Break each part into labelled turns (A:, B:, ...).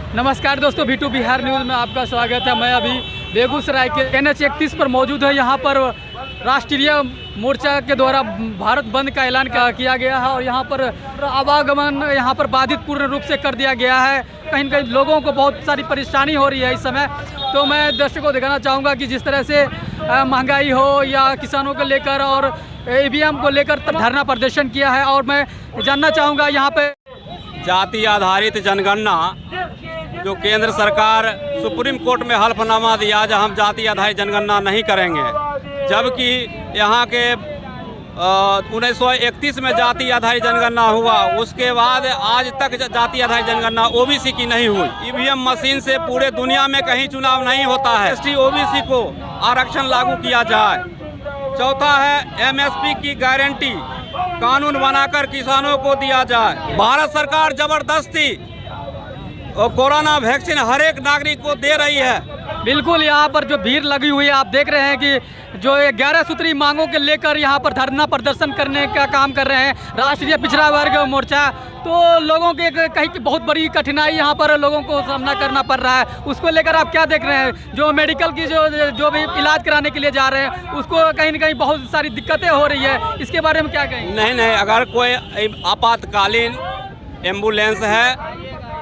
A: नमस्कार दोस्तों, V2 Bihar news में आपका स्वागत है। मैं अभी बेगूसराय के NH 31 पर मौजूद है। यहाँ पर राष्ट्रीय मोर्चा के द्वारा भारत बंद का ऐलान किया गया है और यहाँ पर आवागमन यहाँ पर बाधित पूर्ण रूप से कर दिया गया है। कहीं न कहीं लोगों को बहुत सारी परेशानी हो रही है इस समय। तो मैं दर्शकों को दिखाना चाहूँगा कि जिस तरह से महंगाई हो या किसानों को लेकर और EVM को लेकर धरना प्रदर्शन किया है। और मैं जानना चाहूँगा यहाँ पे
B: जाति आधारित जनगणना जो केंद्र सरकार सुप्रीम कोर्ट में हल्फनामा दिया जब हम जाति आधारित जनगणना नहीं करेंगे, जबकि यहाँ के 1931 में जाति आधारित जनगणना हुआ, उसके बाद आज तक जाति आधारित जनगणना OBC की नहीं हुई। EVM मशीन से पूरे दुनिया में कहीं चुनाव नहीं होता है। ST OBC को आरक्षण लागू किया जाए। चौथा है MSP की गारंटी कानून बनाकर किसानों को दिया जाए। भारत सरकार जबरदस्ती और कोरोना वैक्सीन हर एक नागरिक को दे रही है।
A: बिल्कुल, यहाँ पर जो भीड़ लगी हुई है, आप देख रहे हैं कि जो 11 सूत्री मांगों के लेकर यहाँ पर धरना प्रदर्शन करने का काम कर रहे हैं राष्ट्रीय पिछड़ा वर्ग मोर्चा। तो लोगों के कहीं की बहुत बड़ी कठिनाई यहाँ पर लोगों को सामना करना पड़ रहा है। उसको लेकर आप क्या देख रहे हैं? जो मेडिकल की जो भी इलाज कराने के लिए जा रहे हैं, उसको कहीं न कहीं बहुत सारी दिक्कतें हो रही है। इसके बारे में क्या कहेंगे?
B: नहीं, अगर कोई आपातकालीन एम्बुलेंस है,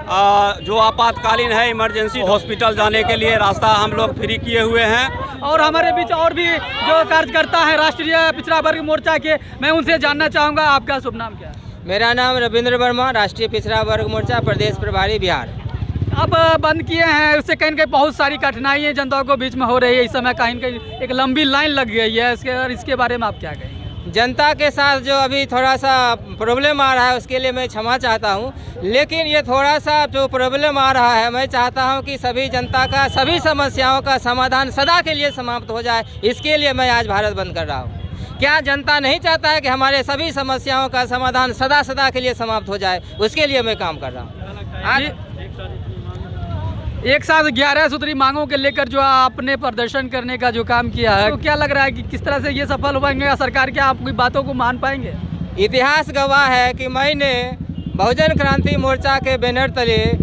B: जो आपातकालीन है, इमरजेंसी हॉस्पिटल जाने के लिए रास्ता हम लोग फ्री किए हुए हैं।
A: और हमारे बीच और भी जो कार्यकर्ता है राष्ट्रीय पिछड़ा वर्ग मोर्चा के, मैं उनसे जानना चाहूँगा, आपका शुभ नाम क्या है?
C: मेरा नाम रविंद्र वर्मा, राष्ट्रीय पिछड़ा वर्ग मोर्चा प्रदेश प्रभारी बिहार।
A: अब बंद किए हैं, उससे कहीं न कहीं बहुत सारी कठिनाइयाँ जनता को बीच में हो रही है। इस समय कहीं न कहीं एक लंबी लाइन लग गई है। इसके बारे में आप क्या कहेंगे?
C: जनता के साथ जो अभी थोड़ा सा प्रॉब्लम आ रहा है, उसके लिए मैं क्षमा चाहता हूं। लेकिन ये थोड़ा सा जो प्रॉब्लम आ रहा है, मैं चाहता हूं कि सभी जनता का सभी समस्याओं का समाधान सदा के लिए समाप्त हो जाए। इसके लिए मैं आज भारत बंद कर रहा हूं। क्या जनता नहीं चाहता है कि हमारे सभी समस्याओं का समाधान सदा के लिए समाप्त हो जाए? उसके लिए मैं काम कर रहा हूँ। आज
A: एक साथ 11 सूत्री मांगों के लेकर जो आपने प्रदर्शन करने का जो काम किया है, तो क्या लग रहा है कि किस तरह से ये सफल हो पाएंगे या सरकार क्या आपकी बातों को मान पाएंगे?
C: इतिहास गवाह है कि मैंने बहुजन क्रांति मोर्चा के बैनर तले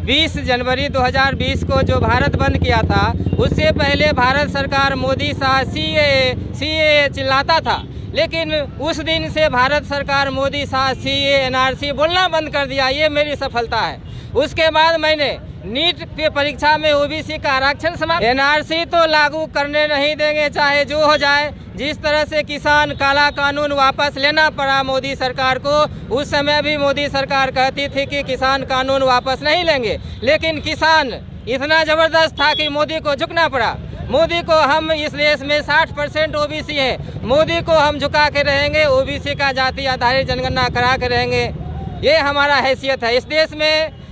C: 20 जनवरी 2020 को जो भारत बंद किया था, उससे पहले भारत सरकार मोदी शाह CAA चिल्लाता था। लेकिन उस दिन से भारत सरकार मोदी शाह CAA NRC बोलना बंद कर दिया। ये मेरी सफलता है। उसके बाद मैंने नीट के परीक्षा में OBC का आरक्षण समाप्त। NRC तो लागू करने नहीं देंगे, चाहे जो हो जाए। जिस तरह से किसान काला कानून वापस लेना पड़ा मोदी सरकार को, उस समय भी मोदी सरकार कहती थी कि किसान कानून वापस नहीं लेंगे, लेकिन किसान इतना जबरदस्त था कि मोदी को झुकना पड़ा। मोदी को हम इस देश में 60% OBC है, मोदी को हम झुका के रहेंगे। OBC का जाति आधारित जनगणना करा के रहेंगे। ये हमारा हैसियत है। इस देश में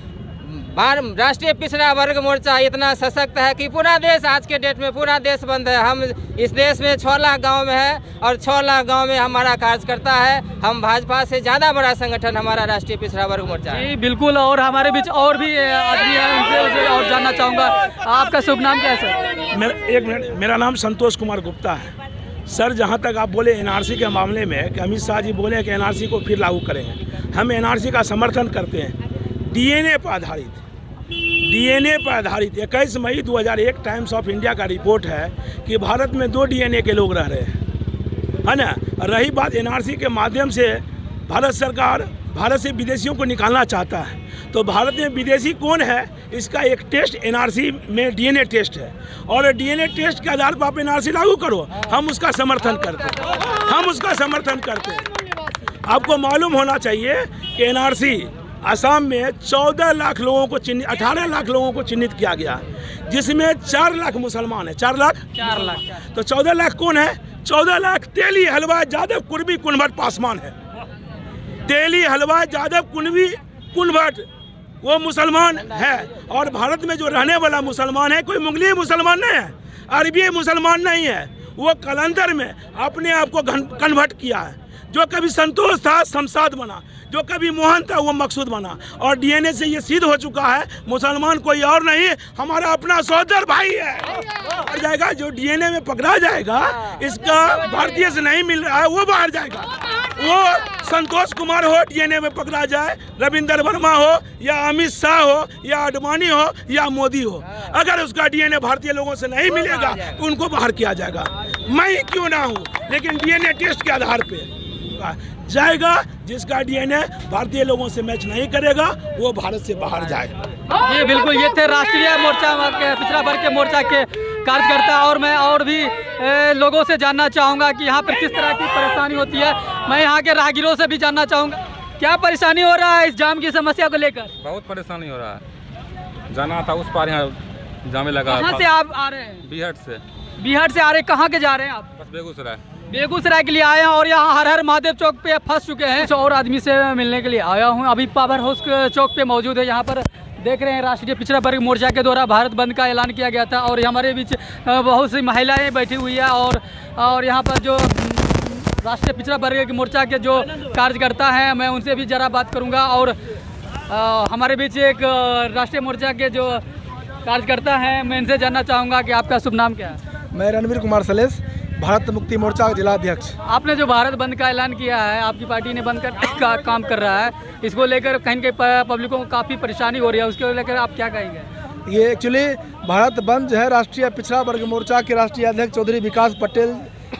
C: राष्ट्रीय पिछड़ा वर्ग मोर्चा इतना सशक्त है कि पूरा देश, आज के डेट में पूरा देश बंद है। हम इस देश में 6 लाख गांव में है और 6 लाख गांव में हमारा कार्यकर्ता है। हम भाजपा से ज़्यादा बड़ा संगठन हमारा राष्ट्रीय पिछड़ा वर्ग मोर्चा है।
A: जी बिल्कुल। और हमारे बीच और भी आदमी है, उनसे और जानना चाहूँगा, आपका शुभ नाम क्या है सर?
D: एक मिनट, मेरा नाम संतोष कुमार गुप्ता है। सर, जहाँ तक आप बोले NRC के मामले में कि अमित शाह जी बोले कि NRC को फिर लागू करेंगे, हम NRC का समर्थन करते हैं। DNA पर आधारित 21 मई 2001 टाइम्स ऑफ इंडिया का रिपोर्ट है कि भारत में 2 DNA के लोग रह रहे हैं, है ना। रही बात NRC के माध्यम से भारत सरकार भारत से विदेशियों को निकालना चाहता है, तो भारत में विदेशी कौन है इसका एक टेस्ट NRC में DNA टेस्ट है। और DNA टेस्ट के आधार पर आप NRC लागू करो, हम उसका समर्थन करते हैं। आपको मालूम होना चाहिए कि NRC असम में 14 लाख लोगों को 18 लाख लोगों को चिन्हित किया गया, जिसमें 4 लाख मुसलमान है। 4 लाख तो 14 लाख कौन है? 14 लाख तेली हलवाई यादव कुर्बी कुनभट पासवान है। तेली हलवाई यादव कुनवी कुनभट वो मुसलमान है। और भारत में जो रहने वाला मुसलमान है, कोई मुगली मुसलमान नहीं है, अरबी मुसलमान नहीं है। वो कलंदर में अपने आप को कन्वर्ट किया है। जो कभी संतोष था शमशाद बना, जो कभी मोहन था वो मकसूद बना, और डीएनए से ये सिद्ध हो चुका है मुसलमान कोई और नहीं, हमारा अपना सहोदर भाई है। बाहर जाएगा जो डीएनए में पकड़ा जाएगा, इसका भारतीय से नहीं मिल रहा है, वो बाहर जाएगा। वो संतोष कुमार हो डीएनए में पकड़ा जाए, रविंदर वर्मा हो या अमित शाह हो या आडवाणी हो या मोदी हो, अगर उसका डीएनए भारतीय लोगों से नहीं मिलेगा तो उनको बाहर किया जाएगा। मैं ही क्यों ना हूँ, लेकिन डीएनए टेस्ट के आधार पे जाएगा। जिसका डीएनए भारतीय लोगों से मैच नहीं करेगा वो भारत से बाहर जाए।
A: जी बिल्कुल, ये थे राष्ट्रीय मोर्चा के पिछड़ा वर्ग के मोर्चा के कार्यकर्ता। और मैं और भी लोगों से जानना चाहूँगा कि यहाँ पर किस तरह की परेशानी होती है। मैं यहाँ के राहगीरों से भी जानना चाहूँगा क्या परेशानी हो रहा है इस जाम की समस्या को लेकर।
E: बहुत परेशानी हो रहा है, जाना था उस पार, यहाँ जामे लगा।
A: कहाँ से आप आ रहे हैं?
E: बिहार से।
A: बिहार से आ रहे, कहाँ के जा रहे हैं आप?
E: बस बेगूसराय।
A: बेगूसराय के लिए आए हैं और यहाँ हर हर महादेव चौक पे फंस चुके हैं। और आदमी से मिलने के लिए आया हूँ, अभी पावर हाउस चौक पे मौजूद है। यहाँ पर देख रहे हैं राष्ट्रीय पिछड़ा वर्ग मोर्चा के द्वारा भारत बंद का ऐलान किया गया था और हमारे बीच बहुत सी महिलाएं बैठी हुई है और यहाँ पर जो राष्ट्रीय पिछड़ा वर्ग के मोर्चा के जो कार्यकर्ता हैं मैं उनसे भी ज़रा बात करूँगा। और हमारे बीच एक राष्ट्रीय मोर्चा के जो कार्यकर्ता हैं मैं इनसे जानना चाहूँगा कि आपका शुभ नाम क्या है?
F: मैं रणवीर कुमार सलेश, भारत मुक्ति मोर्चा का जिला अध्यक्ष।
A: आपने जो भारत बंद का ऐलान किया है, आपकी पार्टी ने बंद का काम कर रहा है, इसको लेकर कहीं कहीं पब्लिकों को काफ़ी परेशानी हो रही है, उसको लेकर आप क्या कहेंगे?
F: ये एक्चुअली भारत बंद जो है राष्ट्रीय पिछड़ा वर्ग मोर्चा के राष्ट्रीय अध्यक्ष चौधरी विकास पटेल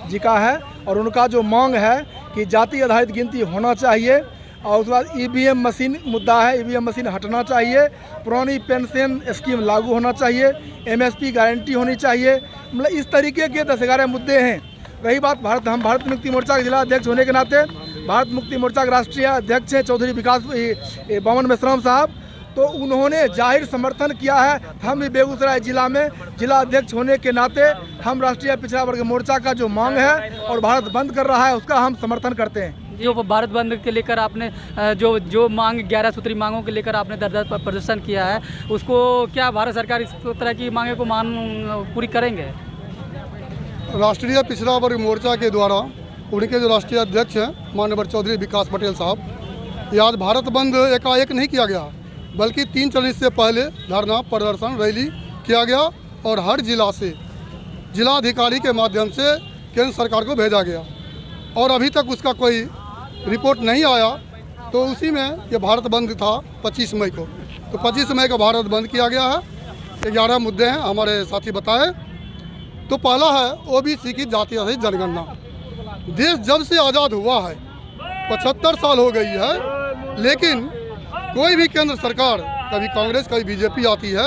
F: जी का है और उनका जो मांग है कि जाति आधारित गिनती होना चाहिए और उसके बाद ईवीएम मशीन मुद्दा है, ईवीएम मशीन हटना चाहिए, पुरानी पेंशन स्कीम लागू होना चाहिए, एमएसपी गारंटी होनी चाहिए। मतलब इस तरीके के 10-11 मुद्दे हैं। रही बात हम भारत मुक्ति मोर्चा के जिला अध्यक्ष होने के नाते भारत मुक्ति मोर्चा के राष्ट्रीय अध्यक्ष हैं चौधरी विकास बमन मेश्राम साहब, तो उन्होंने जाहिर समर्थन किया है। हम भी बेगूसराय जिला में जिला अध्यक्ष होने के नाते हम राष्ट्रीय पिछड़ा वर्ग मोर्चा का जो मांग है और भारत बंद कर रहा है उसका हम समर्थन करते हैं।
A: जो भारत बंद के लेकर आपने जो मांग 11 सूत्री मांगों के लेकर आपने दर प्रदर्शन किया है, उसको क्या भारत सरकार इस तरह की मांगे को पूरी करेंगे?
G: राष्ट्रीय पिछड़ा वर्ग मोर्चा के द्वारा उनके जो राष्ट्रीय अध्यक्ष हैं माननीय चौधरी विकास पटेल साहब, ये आज भारत बंद एकाएक नहीं किया गया बल्कि 3 चरण से पहले धरना प्रदर्शन रैली किया गया और हर जिला से जिलाधिकारी के माध्यम से केंद्र सरकार को भेजा गया और अभी तक उसका कोई रिपोर्ट नहीं आया। तो उसी में ये भारत बंद था 25 मई को, तो 25 मई को भारत बंद किया गया है। 11 मुद्दे हैं हमारे साथी बताए। तो पहला है ओबीसी की जाति आधारित जनगणना। देश जब से आज़ाद हुआ है 75 साल हो गई है, लेकिन कोई भी केंद्र सरकार, कभी कांग्रेस कभी बीजेपी आती है,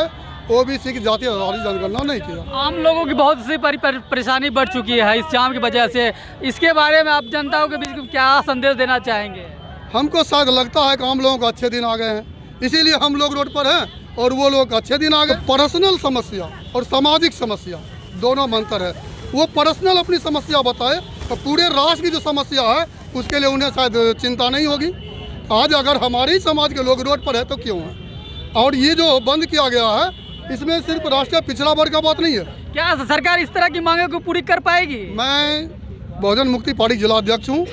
G: ओबीसी की जाति आधारित जनगणना नहीं किया।
A: आम लोगों की बहुत सी परेशानी बढ़ चुकी है इस जाम की वजह से, इसके बारे में आप जनताओं के बीच क्या संदेश देना चाहेंगे?
G: हमको शायद लगता है कि आम लोगों को अच्छे दिन आ गए हैं, इसीलिए हम लोग रोड पर हैं और वो लोग अच्छे दिन आ गए। पर्सनल समस्या और सामाजिक समस्या दोनों में अंतर है। वो पर्सनल अपनी समस्या बताए और पूरे राष्ट्र की जो समस्या है उसके लिए उन्हें शायद चिंता नहीं होगी। आज अगर हमारे समाज के लोग रोड पर है तो क्यों है? और ये जो बंद किया गया है इसमें सिर्फ राष्ट्रीय पिछड़ा वर्ग का बात नहीं है।
A: क्या सरकार इस तरह की मांगे को पूरी कर पाएगी?
G: मैं बहुजन मुक्ति पार्टी जिला अध्यक्ष हूँ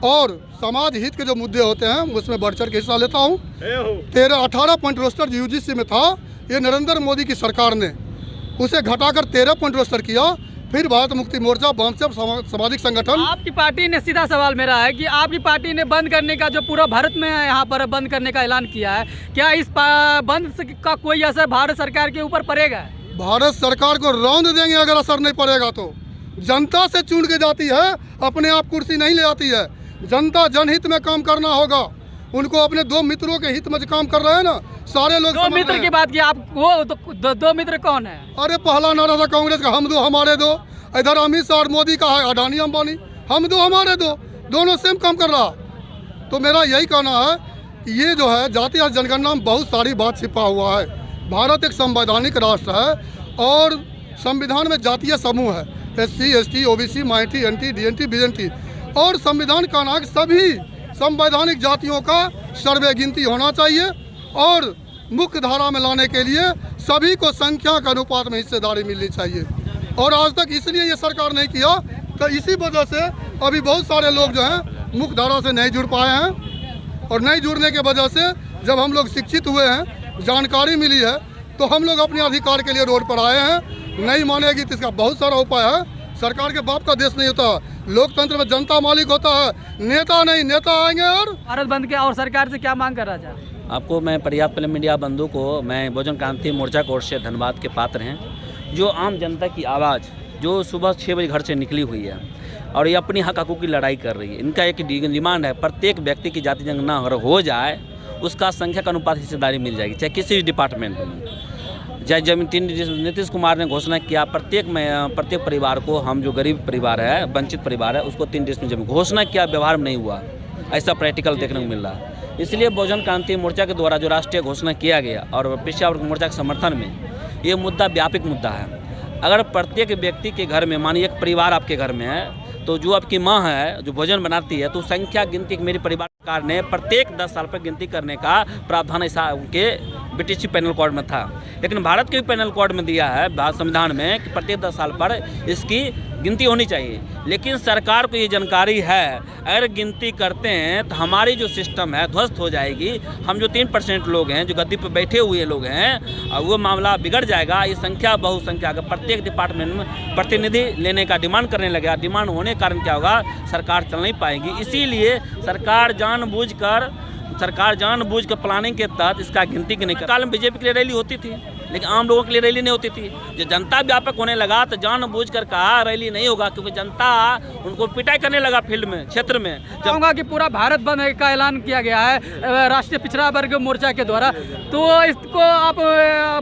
G: और समाज हित के जो मुद्दे होते हैं उसमें बढ़ चढ़ के हिस्सा लेता हूँ। 18 पॉइंट रोस्टर यूजीसी में था, ये नरेंद्र मोदी की सरकार ने उसे घटाकर 13 पॉइंट रोस्टर किया। फिर भारत मुक्ति मोर्चा वामपंथी सामाजिक संगठन।
A: आपकी पार्टी ने, सीधा सवाल मेरा है कि आपकी पार्टी ने बंद करने का जो पूरा भारत में यहाँ पर बंद करने का ऐलान किया है, क्या इस बंद का कोई असर भारत सरकार के ऊपर पड़ेगा?
G: भारत सरकार को रौंद देंगे अगर असर नहीं पड़ेगा तो। जनता से चुन के जाती है, अपने आप कुर्सी नहीं ले आती है। जनता जनहित में काम करना होगा। उनको अपने 2 मित्रों के हित में काम कर रहे हैं ना सारे लोग।
A: 2 मित्र की बात की आप, वो 2 मित्र कौन है?
G: अरे पहला नारा था कांग्रेस का, हम 2 हमारे 2। इधर अमित शाह और मोदी का है अडानी अंबानी, हम 2 हमारे 2, दोनों सेम काम कर रहा। तो मेरा यही कहना है कि ये जो है जाति और जनगणना में बहुत सारी बात छिपा हुआ है। भारत एक संवैधानिक राष्ट्र है और संविधान में जातीय समूह है, SC, ST, OBC, minority, NT, DNT, BNT, और संविधान का नाम सभी संवैधानिक जातियों का सर्वे गिनती होना चाहिए और मुख्य धारा में लाने के लिए सभी को संख्या के अनुपात में हिस्सेदारी मिलनी चाहिए। और आज तक इसलिए ये सरकार नहीं किया, तो इसी वजह से अभी बहुत सारे लोग जो हैं मुख्य धारा से नहीं जुड़ पाए हैं। और नहीं जुड़ने के वजह से जब हम लोग शिक्षित हुए हैं, जानकारी मिली है, तो हम लोग अपने अधिकार के लिए रोड पर आए हैं। नहीं मानेगी तो इसका बहुत सारा उपाय है। सरकार के बाप का देश नहीं होता, लोकतंत्र में जनता मालिक होता है, नेता नहीं। नेता आएंगे और
A: भारत बंद के और सरकार से क्या मांग कर रहा था?
H: आपको मैं पर्याप्त फिल्म मीडिया बंधु को मैं बहुजन क्रांति मोर्चा की ओर से धन्यवाद के पात्र हैं। जो आम जनता की आवाज़ जो सुबह 6 बजे घर से निकली हुई है और ये अपनी हक हकूक़ की लड़ाई कर रही है। इनका एक डिमांड है, प्रत्येक व्यक्ति की जाति जनगणना अगर हो जाए उसका संख्या का अनुपात हिस्सेदारी मिल जाएगी, चाहे किसी भी डिपार्टमेंट में। चाहे नीतीश कुमार ने घोषणा किया प्रत्येक परिवार को, हम जो गरीब परिवार है, वंचित परिवार है, उसको 3 डिसमिल जमीन घोषणा किया, व्यवहार में नहीं हुआ। ऐसा प्रैक्टिकल देखने को मिल रहा है। इसलिए बहुजन क्रांति मोर्चा के द्वारा जो राष्ट्रीय घोषणा किया गया और पिछड़ा वर्ग मोर्चा के समर्थन में ये मुद्दा व्यापक मुद्दा है। अगर प्रत्येक व्यक्ति के घर में, मानिए एक परिवार आपके घर में है, तो जो आपकी माँ है जो भोजन बनाती है, तो संख्या गिनती मेरे परिवार सरकार ने प्रत्येक 10 साल पर गिनती करने का प्रावधान ऐसा उनके ब्रिटिश पैनल कोड में था। लेकिन भारत के भी पैनल कोड में दिया है संविधान में कि प्रत्येक 10 साल पर इसकी गिनती होनी चाहिए। लेकिन सरकार को ये जानकारी है अगर गिनती करते हैं तो हमारी जो सिस्टम है ध्वस्त हो जाएगी। हम जो 3% लोग हैं, जो गद्दी पर बैठे हुए लोग हैं, और वो मामला बिगड़ जाएगा। ये संख्या बहुसंख्या का प्रत्येक डिपार्टमेंट में प्रतिनिधि लेने का डिमांड करने लगेगा। डिमांड होने के कारण क्या होगा, सरकार चल नहीं पाएगी। इसीलिए सरकार जानबूझकर प्लानिंग के तहत इसका गिनती के नहीं कर। काल में बीजेपी के लिए रैली होती थी, लेकिन आम लोगों के लिए रैली नहीं होती थी। जब जनता व्यापक होने लगा तो जानबूझकर कहा रैली नहीं होगा, क्योंकि जनता उनको पिटाई करने लगा फील्ड में, क्षेत्र में।
A: कहूँगा कि पूरा भारत बंद का ऐलान किया गया है राष्ट्रीय पिछड़ा वर्ग मोर्चा के द्वारा, तो इसको आप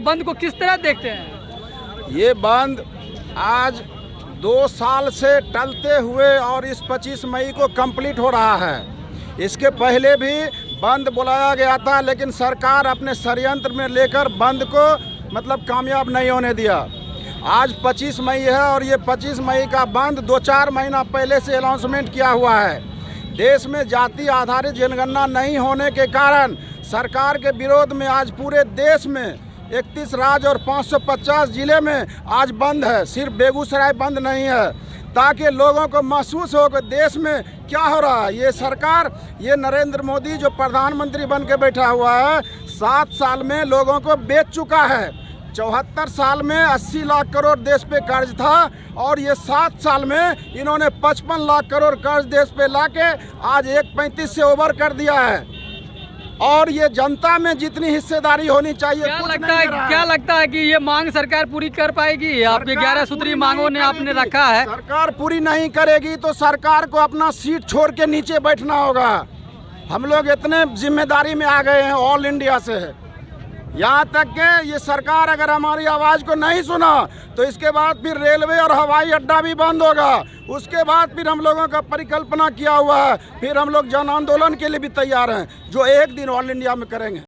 A: बंद को किस तरह देखते हैं?
I: ये बंद आज 2 साल से टलते हुए और इस 25 मई को कंप्लीट हो रहा है। इसके पहले भी बंद बुलाया गया था, लेकिन सरकार अपने षड्यंत्र में लेकर बंद को कामयाब नहीं होने दिया। आज 25 मई है और ये 25 मई का बंद 2-4 महीना पहले से अनाउंसमेंट किया हुआ है। देश में जाति आधारित जनगणना नहीं होने के कारण सरकार के विरोध में आज पूरे देश में 31 राज्य और 550 जिले में आज बंद है। सिर्फ बेगूसराय बंद नहीं है, ताकि लोगों को महसूस हो कि देश में क्या हो रहा है। ये सरकार, ये नरेंद्र मोदी जो प्रधानमंत्री बन के बैठा हुआ है, 7 साल में लोगों को बेच चुका है। 74 साल में 80 लाख करोड़ देश पे कर्ज था और ये 7 साल में इन्होंने 55 लाख करोड़ कर्ज देश पे लाके आज 1.35 से ओवर कर दिया है। और ये जनता में जितनी हिस्सेदारी होनी चाहिए,
A: क्या लगता है कि ये मांग सरकार पूरी कर पाएगी? आपके 11 सूत्री मांगों ने आपने रखा है,
I: सरकार पूरी नहीं करेगी तो सरकार को अपना सीट छोड़ के नीचे बैठना होगा। हम लोग इतने जिम्मेदारी में आ गए हैं ऑल इंडिया से, यहाँ तक कि ये सरकार अगर हमारी आवाज़ को नहीं सुना तो इसके बाद फिर रेलवे और हवाई अड्डा भी बंद होगा। उसके बाद फिर हम लोगों का परिकल्पना किया हुआ है, फिर हम लोग जन आंदोलन के लिए भी तैयार हैं, जो एक दिन ऑल इंडिया में करेंगे।